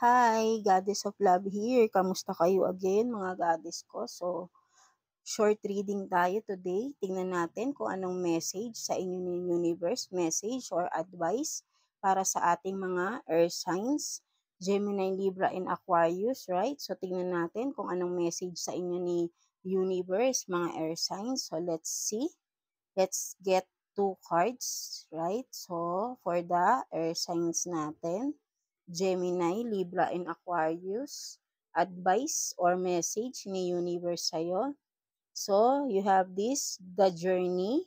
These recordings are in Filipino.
Hi, Goddess of Love here. Kamusta kayo again, mga goddess ko? So, short reading tayo today. Tingnan natin kung anong message sa inyo ni universe, message or advice para sa ating mga earth signs, Gemini, Libra, and Aquarius, right? So, tingnan natin kung anong message sa inyo ni universe, mga earth signs. So, let's see. Let's get two cards, right? So, for the earth signs natin, Gemini, Libra, and Aquarius, advice or message ni universe sa'yo. So, you have this, the journey,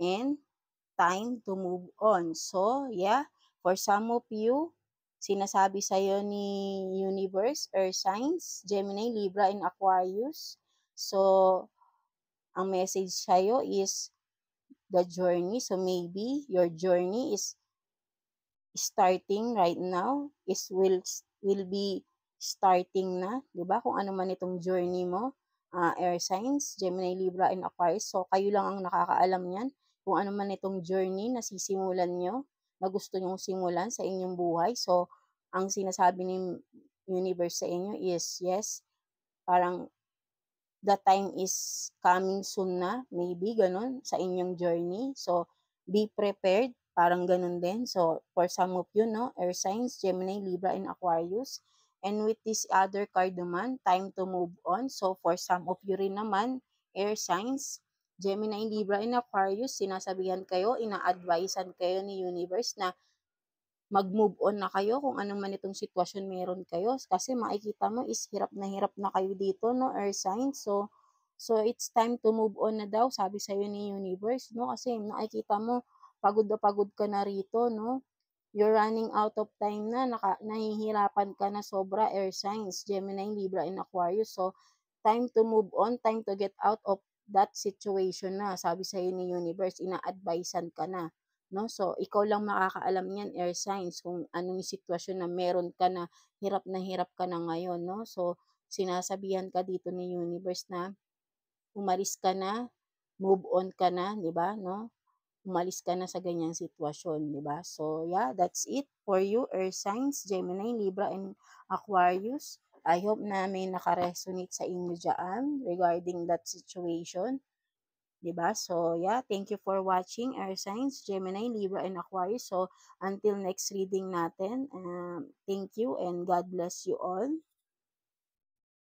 and time to move on. So, yeah, for some of you, sinasabi sa'yo ni universe, earth signs, Gemini, Libra, and Aquarius. So, ang message sa'yo is the journey. So, maybe your journey is starting right now, will be starting na, 'di ba? Kung ano man itong journey mo, air signs, Gemini, Libra, and Aquarius. So kayo lang ang nakakaalam niyan kung ano man itong journey na sisimulan nyo, na gusto nyong simulan sa inyong buhay. So ang sinasabi ni universe sa inyo is yes, parang the time is coming soon na, maybe ganun sa inyong journey. So be prepared, parang ganun din. So for some of you, no, air signs, Gemini, Libra, and Aquarius. And with this other card naman, time to move on. So for some of you rin naman, air signs, Gemini, Libra, and Aquarius, sinasabihan kayo, ina-advisean kayo ni universe na mag-move on na kayo kung ano man itong sitwasyon meron kayo. Kasi makikita mo is hirap na kayo dito, no, earth signs. So it's time to move on na daw, sabi sa'yo ni universe, no? Kasi nakikita mo, pagod na pagod ka na rito, no? You're running out of time na, nahihirapan ka na sobra, air signs, Gemini, Libra, and Aquarius. So, time to move on, time to get out of that situation na, sabi sa'yo ni universe, ina-advisean ka na. No? So, ikaw lang makakaalam niyan, air signs, kung anong sitwasyon na meron ka na hirap ka na ngayon, no? So, sinasabihan ka dito ni universe na umalis ka na, move on ka na, 'di ba, no? Umalis ka na sa ganyang sitwasyon, 'di ba? So, yeah, that's it for you, earth signs, Gemini, Libra, and Aquarius. I hope na may naka-resonate sa inyo diyan regarding that situation. 'Di ba? So, yeah, thank you for watching Air Signs, Gemini, Libra, and Aquarius. So, until next reading natin, thank you and God bless you all.